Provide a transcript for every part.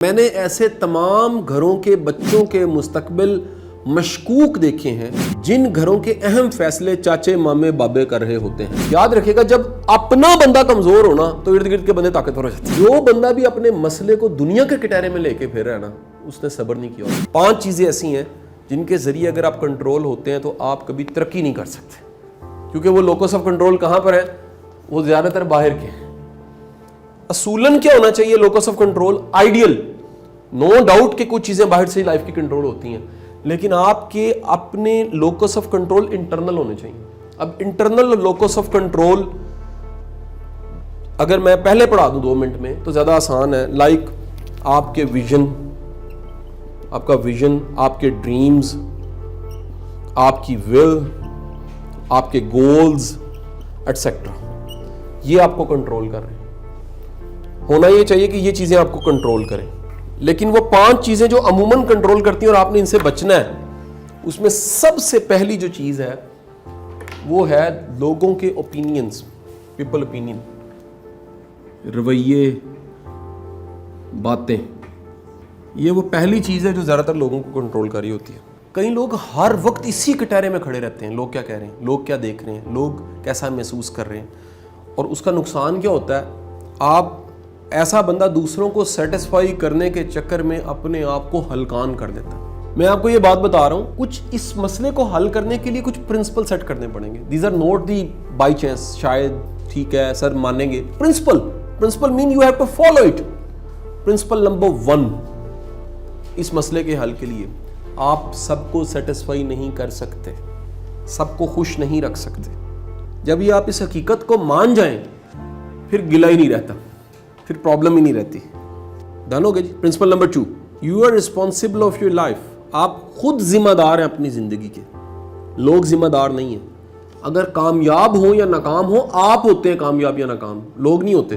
میں نے ایسے تمام گھروں کے بچوں کے مستقبل مشکوک دیکھے ہیں جن گھروں کے اہم فیصلے چاچے مامے بابے کر رہے ہوتے ہیں۔ یاد رکھیے گا، جب اپنا بندہ کمزور ہونا تو ارد گرد کے بندے طاقتور ہو جاتے ہیں۔ جو بندہ بھی اپنے مسئلے کو دنیا کے کٹہرے میں لے کے پھر رہا ہے نا، اس نے صبر نہیں کیا۔ 5 چیزیں ایسی ہیں جن کے ذریعے اگر آپ کنٹرول ہوتے ہیں تو آپ کبھی ترقی نہیں کر سکتے، کیونکہ وہ لوکس آف کنٹرول کہاں پر ہے؟ وہ زیادہ تر باہر کے ہیں۔ اصولاً کیا ہونا چاہیے locus of control? Ideal, no doubt کہ کچھ چیزیں باہر سے لائف کی کنٹرول ہوتی ہیں، لیکن آپ کے اپنے لوکس آف کنٹرول انٹرنل ہونے چاہیے۔ اب انٹرنل لوکس آف کنٹرول اگر میں پہلے پڑھا دوں 2 منٹ میں تو زیادہ آسان ہے۔ لائک آپ کے ویژن، آپ کا ویژن، آپ کے ڈریمز، آپ کی ول، آپ کے گولز ایٹسیکٹرا، یہ آپ کو کنٹرول کر رہے ہیں۔ ہونا یہ چاہیے کہ یہ چیزیں آپ کو کنٹرول کریں، لیکن وہ 5 چیزیں جو عموماً کنٹرول کرتی ہیں اور آپ نے ان سے بچنا ہے، اس میں سب سے پہلی جو چیز ہے وہ ہے لوگوں کے اوپینینز، پیپل اوپینین، رویے، باتیں۔ یہ وہ پہلی چیز ہے جو زیادہ تر لوگوں کو کنٹرول کر رہی ہوتی ہے۔ کئی لوگ ہر وقت اسی کٹہرے میں کھڑے رہتے ہیں، لوگ کیا کہہ رہے ہیں، لوگ کیا دیکھ رہے ہیں، لوگ کیسا محسوس کر رہے ہیں، اور اس کا نقصان کیا ہوتا ہے؟ آپ ایسا بندہ دوسروں کو سیٹسفائی کرنے کے چکر میں اپنے آپ کو ہلکان کر دیتا ہے۔ میں آپ کو یہ بات بتا رہا ہوں، کچھ اس مسئلے کو حل کرنے کے لیے کچھ پرنسپل سیٹ کرنے پڑیں گے۔ These are not the by chance, شاید ٹھیک ہے سر مانیں گے۔ پرنسپل مین you have to follow it. Principle number 1، اس مسئلے کے حل کے لیے آپ سب کو سیٹسفائی نہیں کر سکتے، سب کو خوش نہیں رکھ سکتے۔ جب یہ آپ اس حقیقت کو مان جائیں پھر گلہ ہی نہیں رہتا، پھر پرابلم ہی نہیں رہتی۔ ڈن ہو گیا جی۔ Principle number 2، you are responsible of your life. آپ خود ذمہ دار ہیں اپنی زندگی کے، لوگ ذمہ دار نہیں ہیں۔ اگر کامیاب ہوں یا ناکام ہوں، آپ ہوتے ہیں کامیاب یا ناکام، لوگ نہیں ہوتے۔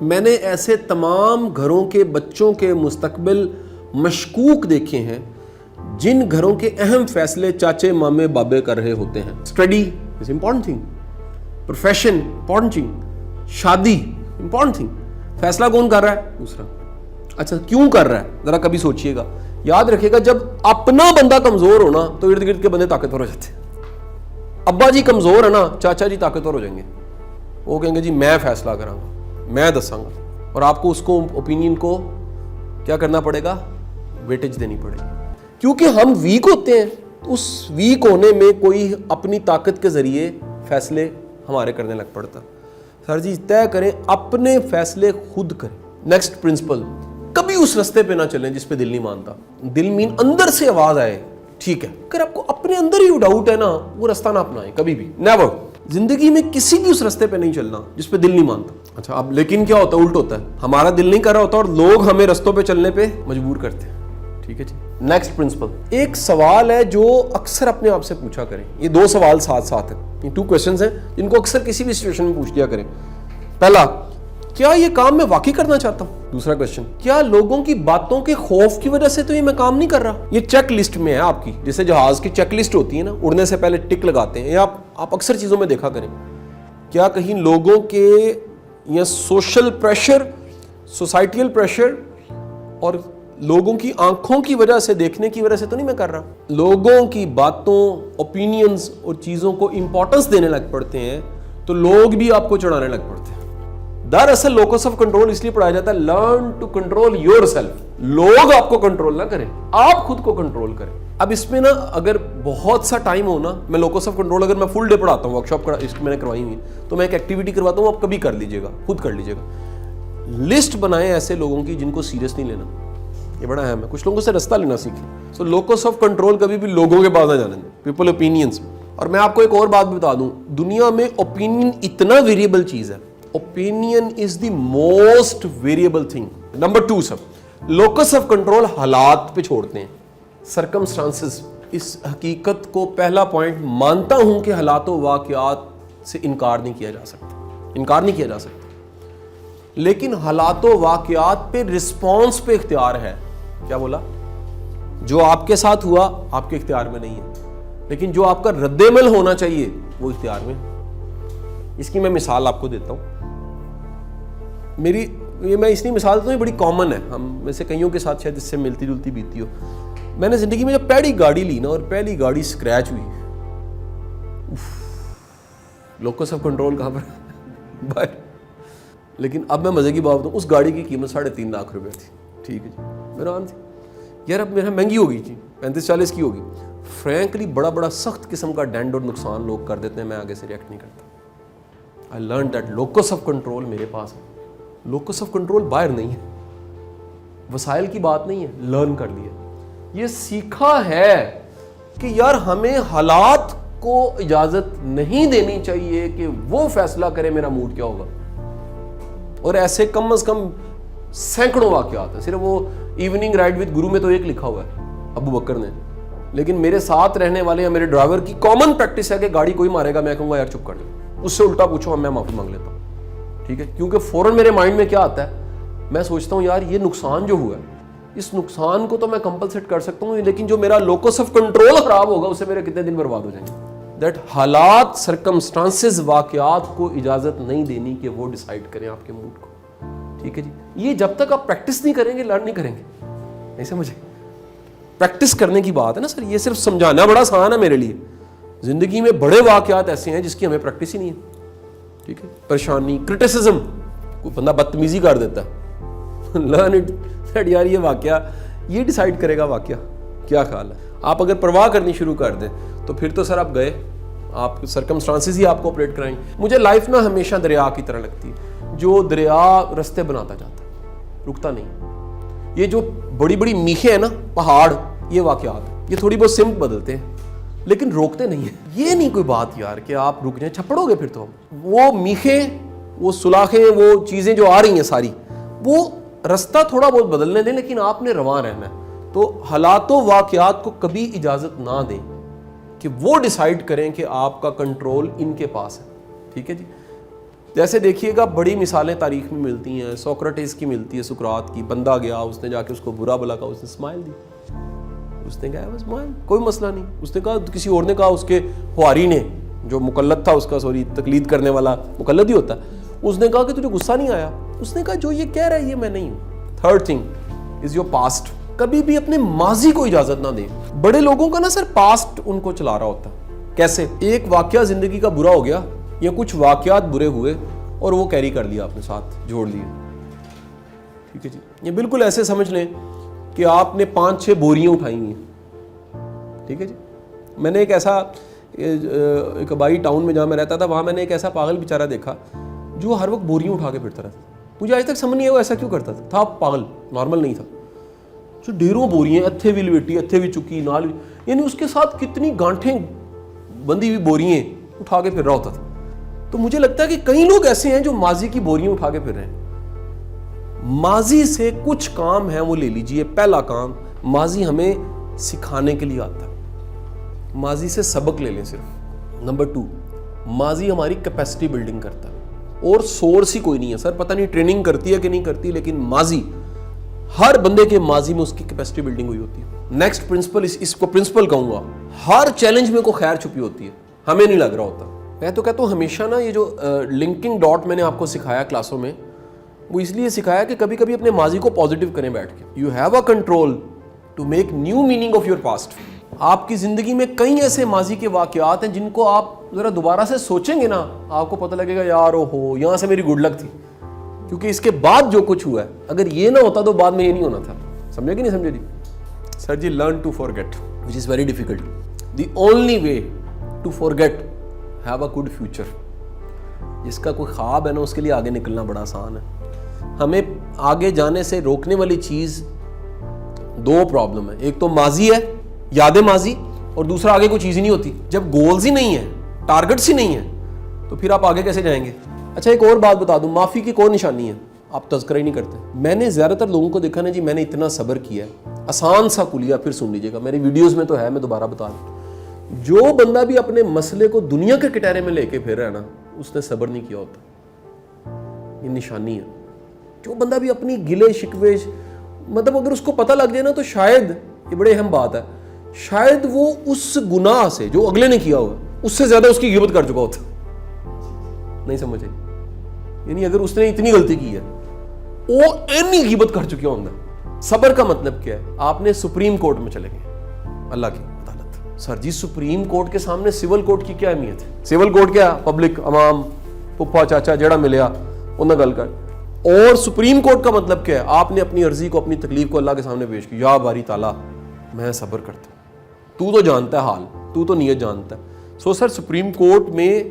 میں نے ایسے تمام گھروں کے بچوں کے مستقبل مشکوک دیکھے ہیں جن گھروں کے اہم فیصلے چاچے مامے بابے کر رہے ہوتے ہیں۔ Study is important thing, profession important thing, شادی امپورٹنٹ تھنگ۔ فیصلہ کون کر رہا ہے؟ دوسرا۔ اچھا کیوں کر رہا ہے؟ ذرا کبھی سوچئے گا۔ یاد رکھیے گا، جب اپنا بندہ کمزور ہونا تو ارد گرد کے بندے طاقتور ہو جاتے ہیں۔ ابا جی کمزور ہے نا، چاچا جی طاقتور ہو جائیں گے۔ وہ کہیں گے جی میں فیصلہ کراں گا، میں دساں گا، اور آپ کو اس کو اوپینین کو کیا کرنا پڑے گا؟ ویٹیج دینی پڑے گی۔ کیونکہ ہم ویک ہوتے ہیں، اس ویک ہونے میں کوئی اپنی طاقت کے ذریعے فیصلے ہمارے کرنے لگ پڑتا۔ سر جی طے کریں، اپنے فیصلے خود کریں۔ نیکسٹ پرنسپل، کبھی اس رستے پہ نہ چلیں جس پہ دل نہیں مانتا۔ دل مین اندر سے آواز آئے، ٹھیک ہے، اگر آپ کو اپنے اندر ہی ڈاؤٹ ہے نا، وہ رستہ نہ اپنائیں کبھی بھی، نیور۔ زندگی میں کسی بھی اس رستے پہ نہیں چلنا جس پہ دل نہیں مانتا۔ اچھا اب لیکن کیا ہوتا ہے؟ الٹ ہوتا ہے، ہمارا دل نہیں کر رہا ہوتا اور لوگ ہمیں رستوں پہ چلنے پہ مجبور کرتے ہیں۔ ٹھیک ہے جی۔ نیکسٹ پرنسپل، ایک سوال ہے جو اکثر اپنے آپ سے پوچھا کریں۔ یہ 2 سوال ساتھ ساتھ ہیں، یہ 2 کویسچنز ہیں جن کو اکثر کسی بھی سچویشن میں پوچھ لیا کریں۔ پہلا، کیا یہ کام میں واقعی کرنا چاہتا ہوں؟ دوسرا کویسچن، کیا لوگوں کی باتوں کے خوف کی وجہ سے تو یہ میں کام نہیں کر رہا؟ یہ چیک لسٹ میں ہے آپ کی، جیسے جہاز کی چیک لسٹ ہوتی ہے نا، اڑنے سے پہلے ٹک لگاتے ہیں، یا آپ اکثر چیزوں میں دیکھا کریں، کیا کہیں لوگوں کے یا سوشل پریشر، سوسائٹیل پریشر اور لوگوں کی آنکھوں کی وجہ سے، دیکھنے کی وجہ سے تو نہیں میں کر رہا؟ لوگوں کی باتوں، اوپینینز اور چیزوں کو امپورٹنس دینے لگ پڑتے ہیں تو لوگ بھی آپ کو چڑھانے لگ پڑتے ہیں۔ دراصل لوکس آف کنٹرول اس لیے پڑھایا جاتا ہے، learn to control yourself. لوگ آپ کو کنٹرول نہ کریں، آپ خود کو کنٹرول کریں۔ اب اس میں نا اگر بہت سا ٹائم ہو نا، میں لوکس آف کنٹرول اگر میں فل ڈے پڑھاتا ہوں، ورکشاپ اس میں نے کروائی ہوئی، تو میں ایک ایکٹیویٹی کرواتا ہوں، آپ کبھی کر لیجیے گا، خود کر لیجیے گا۔ لسٹ بنائیں ایسے لوگوں کی جن کو سیریس نہیں لینا، یہ بڑا اہم ہے۔ کچھ لوگوں سے رستہ لینا سیکھیں۔ سو لوکس آف کنٹرول کبھی بھی لوگوں کے پاس نہ جانے دیں، پیپل اوپینینز۔ اور میں آپ کو ایک اور بات بھی بتا دوں، دنیا میں اوپینین اتنا ویریبل چیز ہے، opinion is the most variable thing. Number 2 sub, locus of control حالات پہ چھوڑتے ہیں، سرکمسٹانسز۔ اس حقیقت کو پہلا پوائنٹ مانتا ہوں کہ حالات و واقعات سے انکار نہیں کیا جا سکتا، لیکن حالات و واقعات پہ رسپانس پہ اختیار ہے۔ کیا بولا؟ جو آپ کے ساتھ ہوا آپ کے اختیار میں نہیں ہے، لیکن جو آپ کا رد عمل ہونا چاہیے وہ اختیار میں۔ اس کی میں مثال آپ کو دیتا ہوں۔ میری یہ میں اس لیے مثال تو یہ بڑی کامن ہے, ہم میں سے کئیوں کے ساتھ شاید اس سے ملتی جلتی بیتی ہو. میں نے زندگی میں جب پہلی گاڑی لی نا اور پہلی گاڑی اسکریچ ہوئی, لوکس آف کنٹرول کہاں پر باہر. لیکن اب میں مزے کی بات بتاؤں, اس گاڑی کی قیمت 3.5 لاکھ روپے تھی. ٹھیک ہے جی, میرا آن تھی یار, اب میرا مہنگی ہوگی جی, 35-40 کی ہوگی. فرینکلی بڑا سخت قسم کا ڈینڈ اور نقصان لوگ کر دیتے ہیں, میں آگے سے ریئیکٹ نہیں کرتا. I learned that locus of control میرے پاس ہے. locus of control باہر نہیں ہے, وسائل کی بات نہیں ہے, لرن کر لیا. یہ سیکھا ہے کہ یار ہمیں حالات کو اجازت نہیں دینی چاہیے کہ وہ فیصلہ کرے میرا موڈ کیا ہوگا. اور ایسے کم از کم سینکڑوں واقعات ہیں. صرف وہ ایوننگ رائڈ وتھ گرو میں تو ایک لکھا ہوا ہے ابو بکر نے, لیکن میرے ساتھ رہنے والے یا میرے ڈرائیور کی کامن پریکٹس ہے کہ گاڑی کوئی مارے گا میں کہوں گا یار چپ کر دیں, اس سے الٹا پوچھو میں معافی مانگ لیتا ہوں. ٹھیک ہے, کیونکہ فوراً میرے مائنڈ میں کیا آتا ہے, میں سوچتا ہوں یار یہ نقصان جو ہوا ہے اس نقصان کو تو میں کمپنسیٹ کر سکتا ہوں, لیکن جو میرا لوکس آف کنٹرول خراب ہوگا اس سے میرے کتنے دن برباد ہو جائیں گے. دیٹ حالات, سرکمسٹانسز, واقعات کو اجازت نہیں دینی کہ وہ ڈیسائیڈ کریں آپ کے موڈ کو. ٹھیک ہے جی, یہ جب تک آپ پریکٹس نہیں کریں گے لرن نہیں کریں گے. نہیں سمجھے, پریکٹس کرنے کی بات ہے نا سر. یہ صرف سمجھانا بڑا آسان ہے میرے لیے, زندگی میں بڑے واقعات ایسے ہیں جس کی ہمیں پریکٹس ہی نہیں ہے. ٹھیک ہے, پریشانی, کرٹیسزم, کوئی بندہ بدتمیزی کر دیتا ہے, لرن اٹ یار یہ واقعہ یہ ڈیسائیڈ کرے گا واقعہ کیا خیال ہے. آپ اگر پرواہ کرنی شروع کر دیں تو پھر تو سر آپ گئے, آپ سرکمسٹانسز ہی آپ کو آپریٹ کرائیں گے. مجھے لائف نا ہمیشہ دریا کی طرح لگتی ہے, جو دریا رستے بناتا جاتا ہے, رکتا نہیں. یہ جو بڑی بڑی میخیں ہیں نا, پہاڑ, یہ واقعات یہ تھوڑی بہت سمت بدلتے ہیں لیکن روکتے نہیں ہیں. یہ نہیں کوئی بات یار کہ آپ رک جائیں, چھپڑو گے پھر تو. وہ میخیں, وہ سلاخیں, وہ چیزیں جو آ رہی ہیں ساری, وہ رستہ تھوڑا بہت بدلنے دیں لیکن آپ نے رواں رہنا ہے. تو حالات و واقعات کو کبھی اجازت نہ دیں کہ وہ ڈیسائیڈ کریں کہ آپ کا کنٹرول ان کے پاس ہے. ٹھیک ہے جی, جیسے دیکھیے گا بڑی مثالیں تاریخ میں ملتی ہیں. سوکریٹس کی ملتی ہے, سقراط کی. بندہ گیا, اس نے جا کے اس کو برا بلا کہا, اس نے اسمائل دی, اس نے کہا بس مائل کوئی مسئلہ نہیں. اس نے کہا, کسی اور نے کہا, اس کے حواری نے جو مقلد تھا اس کا, تقلید کرنے والا مقلد ہی ہوتا ہے, اس نے کہا کہ تجھے غصہ نہیں آیا. اس نے کہا جو یہ کہہ رہا ہے یہ میں نہیں ہوں. Third thing is your past. کبھی بھی اپنے ماضی کو اجازت نہ دیں. بڑے لوگوں کا نا سر پاسٹ ان کو چلا رہا ہوتا ہے. کیسے, ایک واقعہ زندگی کا برا ہو گیا یا کچھ واقعات برے ہوئے اور وہ کیری کر لیا اپنے ساتھ, جوڑ لیے. ٹھیک ہے جی, یہ بالکل ایسے سمجھ لیں کہ آپ نے 5-6 بوریاں اٹھائی ہیں. ٹھیک ہے جی, میں نے ایک آبائی ٹاؤن میں جہاں میں رہتا تھا, وہاں میں نے ایک ایسا پاگل بیچارہ دیکھا جو ہر وقت بوریاں اٹھا کے پھرتا رہتا. مجھے آج تک سمجھ نہیں آیا وہ ایسا کیوں کرتا تھا پاگل, نارمل نہیں تھا. جو ڈھیروں بوریاں, اتھے بھی لویٹی, اتھے بھی چکی, نال, یعنی اس کے ساتھ کتنی گانٹھیں بندی ہوئی بوریاں اٹھا کے پھر رہا ہوتا تھا. تو مجھے لگتا ہے کہ کئی لوگ ایسے ہیں جو ماضی کی بوریاں اٹھا کے پھر رہے ہیں. ماضی سے کچھ کام ہیں وہ لے لیجئے. پہلا کام, ماضی ہمیں سکھانے کے لیے آتا ہے, ماضی سے سبق لے لیں صرف. نمبر 2, ماضی ہماری کیپیسٹی بلڈنگ کرتا ہے, اور سورس ہی کوئی نہیں ہے سر. پتہ نہیں ٹریننگ کرتی ہے کہ نہیں کرتی, لیکن ماضی, ہر بندے کے ماضی میں اس کی کیپیسٹی بلڈنگ ہوئی ہوتی ہے. نیکسٹ پرنسپل, اس کو پرنسپل کہوں گا, ہر چیلنج میں کوئی خیر چھپی ہوتی ہے, ہمیں نہیں لگ رہا ہوتا. میں تو کہتا ہوں ہمیشہ نا یہ جو لنکنگ ڈاٹ میں نے آپ کو سکھایا کلاسوں میں, وہ اس لیے سکھایا کہ کبھی کبھی اپنے ماضی کو پازیٹیو کریں بیٹھ کے. You have a control to make new meaning of your past. آپ کی زندگی میں کئی ایسے ماضی کے واقعات ہیں جن کو آپ ذرا دوبارہ سے سوچیں گے نا, آپ کو پتہ لگے گا یار ہو یہاں سے میری گڈ لک تھی, کیونکہ اس کے بعد جو کچھ ہوا ہے اگر یہ نہ ہوتا تو بعد میں یہ نہیں ہونا تھا. سمجھے کہ نہیں سمجھے جی؟ Sir ji, learn to forget which is very difficult. The only way to forget, have a good future. جس کا کوئی خواب ہے نا اس کے لیے آگے نکلنا بڑا آسان ہے. ہمیں آگے جانے سے روکنے والی چیز 2 پرابلم ہے. ایک تو ماضی ہے, یاد ماضی, اور دوسرا آگے کوئی چیز ہی نہیں ہوتی. جب گولز ہی نہیں ہیں, ٹارگٹس ہی نہیں ہیں, تو پھر آپ آگے کیسے جائیں گے؟ اچھا ایک اور بات بتا دوں, معافی کی کوئی نشانی ہے, آپ تذکرہ ہی نہیں کرتے. میں نے زیادہ تر لوگوں کو دیکھا نا جی, میں نے اتنا صبر کیا ہے. آسان سا کلیہ پھر سن لیجیے گا, میری ویڈیوز میں تو ہے, میں دوبارہ بتا دوں. جو بندہ بھی اپنے مسئلے کو دنیا کے کٹہرے میں لے کے پھر رہا ہے نا, اس نے صبر نہیں کیا ہوتا. یہ نشانی ہے. جو بندہ بھی اپنی گلے شکوے, مطلب اگر اس کو پتہ لگ جائے نا, تو شاید, یہ بڑے اہم بات ہے, شاید وہ اس گناہ سے جو اگلے نے کیا ہوا اس سے زیادہ اس کی غیبت کر چکا ہوتا. نہیں سمجھے؟ یعنی اگر اس نے اتنی غلطی کی ہے وہ اینی غیبت کر چکے ہوں. صبر کا مطلب کیا ہے؟ آپ نے سپریم کورٹ میں چلے گئے, اللہ کی عدالت. سر جی سپریم کورٹ کے سامنے سول کورٹ کی کیا اہمیت ہے؟ سول کورٹ کیا؟ پبلک, عوام, پپا چاچا جڑا ملیا انہیں گل کر. اور سپریم کورٹ کا مطلب کیا ہے؟ آپ نے اپنی عرضی کو, اپنی تکلیف کو اللہ کے سامنے پیش کی, یا باری تعالیٰ میں صبر کرتا ہوں, تو جانتا ہے حال, تو نیت جانتا ہے. سو سر سپریم کورٹ میں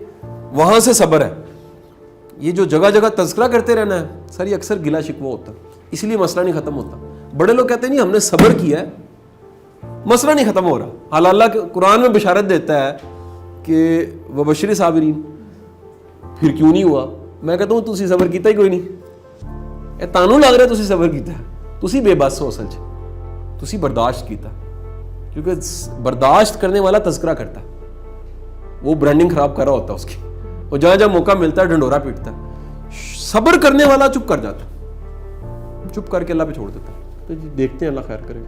وہاں سے صبر ہے. یہ جو جگہ جگہ تذکرہ کرتے رہنا ہے سر, یہ اکثر گلا شکوہ ہوتا ہے, اس لیے مسئلہ نہیں ختم ہوتا. بڑے لوگ کہتے ہیں نہیں ہم نے صبر کیا ہے, مسئلہ نہیں ختم ہو رہا. حال اللہ قرآن میں بشارت دیتا ہے کہ وبشر صابرین, پھر کیوں نہیں ہوا؟ میں کہتا ہوں تسی صبر کیتا ہی کوئی نہیں. اے تانوں لگ رہا ہے تسی صبر کیتا ہے, تسی بے بس ہو اصل چ, تسی برداشت کیتا. کیونکہ برداشت کرنے والا تذکرہ کرتا ہے, وہ برانڈنگ خراب کر رہا ہوتا ہے اس کی, اور جہاں جہاں موقع ملتا ہے ڈنڈورا پیٹتا ہے. صبر کرنے والا چپ کر جاتا ہے, چپ کر کے اللہ پہ چھوڑ دیتا ہے. تو جی دیکھتے ہیں اللہ خیر کرے,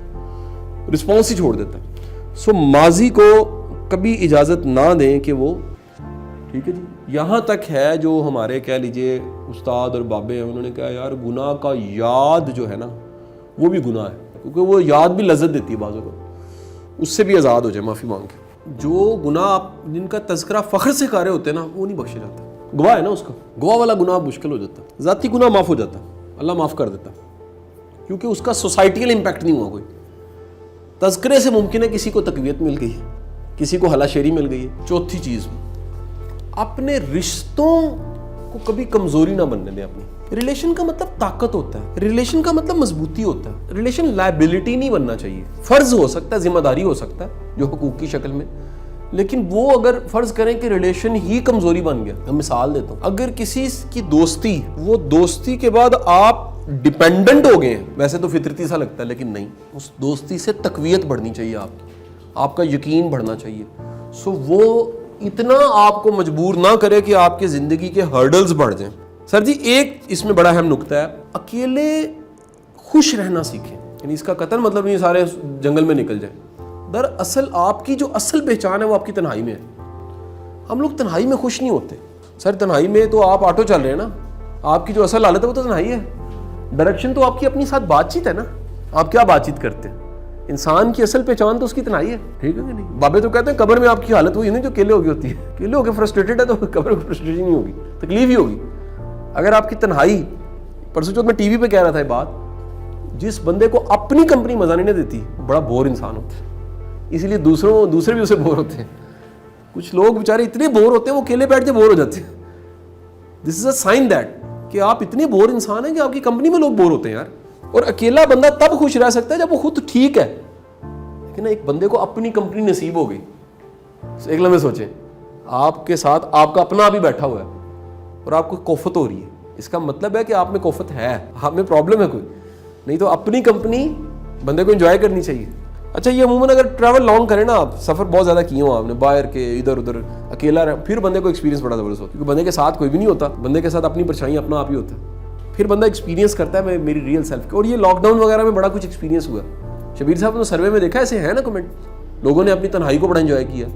رسپانس ہی چھوڑ دیتا ہے. سو ماضی کو کبھی اجازت نہ دیں کہ وہ, ٹھیک ہے جی. یہاں تک ہے جو ہمارے کہہ لیجئے استاد اور بابے ہیں, انہوں نے کہا یار گناہ کا یاد جو ہے نا وہ بھی گناہ ہے, کیونکہ وہ یاد بھی لذت دیتی ہے بعضوں کو, اس سے بھی آزاد ہو جائے معافی مانگ کے. جو گناہ جن کا تذکرہ فخر سے کر رہے ہوتے ہیں نا وہ نہیں بخشے جاتا. گواہ ہے نا اس کا, گواہ والا گناہ مشکل ہو جاتا. ذاتی گناہ معاف ہو جاتا, اللہ معاف کر دیتا, کیونکہ اس کا سوسائٹیل امپیکٹ نہیں ہوا کوئی. تذکرے سے ممکن ہے کسی کو تقویت مل گئی ہے, کسی کو ہلا شیری مل گئی ہے. چوتھی چیز, اپنے رشتوں کو کبھی کمزوری نہ بننے دیں. اپنی ریلیشن کا مطلب طاقت ہوتا ہے, ریلیشن کا مطلب مضبوطی ہوتا ہے. ریلیشن لائبلٹی نہیں بننا چاہیے. فرض ہو سکتا ہے, ذمہ داری ہو سکتا ہے جو حقوق کی شکل میں, لیکن وہ اگر فرض کریں کہ ریلیشن ہی کمزوری بن گیا. میں مثال دیتا ہوں, اگر کسی کی دوستی, وہ دوستی کے بعد آپ ڈیپینڈنٹ ہو گئے ہیں, ویسے تو فطرتی سا لگتا ہے لیکن نہیں, اس دوستی سے تقویت بڑھنی چاہیے آپ کی, آپ کا یقین بڑھنا چاہیے. سو وہ اتنا آپ کو مجبور نہ کرے کہ آپ کے زندگی کے ہرڈلز بڑھ جائیں. سر جی ایک اس میں بڑا اہم نقطہ ہے, اکیلے خوش رہنا سیکھیں. یعنی اس کا قطعاً مطلب نہیں سارے جنگل میں نکل جائیں. دراصل آپ کی جو اصل پہچان ہے وہ آپ کی تنہائی میں ہے. ہم لوگ تنہائی میں خوش نہیں ہوتے. سر تنہائی میں تو آپ آٹو چل رہے ہیں نا, آپ کی جو اصل حالت ہے وہ تو تنہائی ہے. ڈائریکشن تو آپ کی اپنی ساتھ بات چیت ہے نا, آپ کیا بات چیت کرتے ہیں. انسان کی اصل پہچان تو اس کی تنہائی ہے, ٹھیک ہے کہ نہیں. بابے تو کہتے ہیں قبر میں آپ کی حالت وہی نہیں جو کیلے ہو گئی ہوتی ہے. کیلے ہو کے فرسٹریٹڈ ہے تو قبر میں فرسٹریشن نہیں ہوگی, تکلیف ہی ہوگی. اگر آپ کی تنہائی, پرسوں چوتھ میں ٹی وی پہ کہہ رہا تھا یہ بات, جس بندے کو اپنی کمپنی مزہ نہیں دیتی بڑا بور انسان ہوتا ہے, اسی لیے دوسرے بھی اسے بور ہوتے ہیں. کچھ لوگ بیچارے اتنے بور ہوتے ہیں وہ اکیلے بیٹھ کے بور ہو جاتے ہیں. دس از اے سائن دیٹ کہ آپ اتنے بور انسان ہیں کہ آپ کی کمپنی میں لوگ بور ہوتے ہیں یار. اور اکیلا بندہ تب خوش رہ سکتا ہے جب وہ خود ٹھیک ہے, لیکن ایک بندے کو اپنی کمپنی نصیب ہو گئی. ایک لمحے سوچیں, آپ کے ساتھ آپ کا اپنا بھی بیٹھا ہوا ہے اور آپ کو کوفت ہو رہی ہے, اس کا مطلب ہے کہ آپ میں کوفت ہے, آپ میں پرابلم ہے کوئی. نہیں تو اپنی کمپنی بندے کو انجوائے کرنی چاہیے. اچھا یہ عموماً اگر ٹریول لانگ کریں نا, آپ سفر بہت زیادہ کیے ہوں آپ نے, باہر کے ادھر ادھر اکیلا رہ, پھر بندے کو ایکسپیرینس بڑا زبردست ہوتا ہے, کیونکہ بندے کے ساتھ کوئی بھی نہیں ہوتا, بندے کے ساتھ اپنی پرچھائی اپنا آپ ہی ہوتا ہے. پھر بندہ ایکسپیرینس کرتا ہے میری ریئل سیلف. اور یہ لاک ڈاؤن وغیرہ میں بڑا کچھ ایکسپیرینس ہوا. شبیر صاحب نے سروے میں دیکھا ایسے ہے نا کمنٹ, لوگوں نے اپنی تنہائی کو بڑا انجوائے کیا,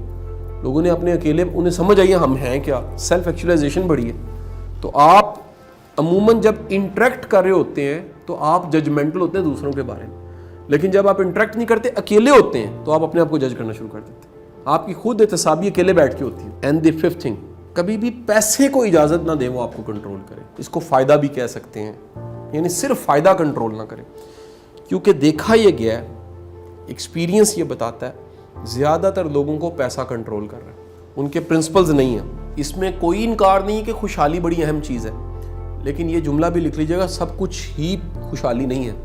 لوگوں نے اپنے اکیلے, انہیں سمجھ آئی ہے ہم ہیں کیا, سیلف ایکچولائزیشن بڑھی ہے. تو آپ عموماً جب انٹریکٹ کر رہے ہوتے ہیں تو آپ ججمنٹل ہوتے ہیں دوسروں کے بارے میں, لیکن جب آپ انٹریکٹ نہیں کرتے, اکیلے ہوتے ہیں, تو آپ اپنے آپ کو جج کرنا شروع کر دیتے ہیں. آپ کی خود احتسابی اکیلے بیٹھ کے ہوتی ہے. اینڈ دی ففتھ تھنگ, کبھی بھی پیسے کو اجازت نہ دیں وہ آپ کو کنٹرول کرے. اس کو فائدہ بھی کہہ سکتے ہیں, یعنی صرف فائدہ کنٹرول نہ کریں, کیونکہ دیکھا یہ گیا ہے, ایکسپیرینس یہ بتاتا ہے زیادہ تر لوگوں کو پیسہ کنٹرول کر رہا ہے, ان کے پرنسپلز نہیں ہیں. اس میں کوئی انکار نہیں کہ خوشحالی بڑی اہم چیز ہے, لیکن یہ جملہ بھی لکھ لیجیے گا, سب کچھ ہی خوشحالی نہیں ہے.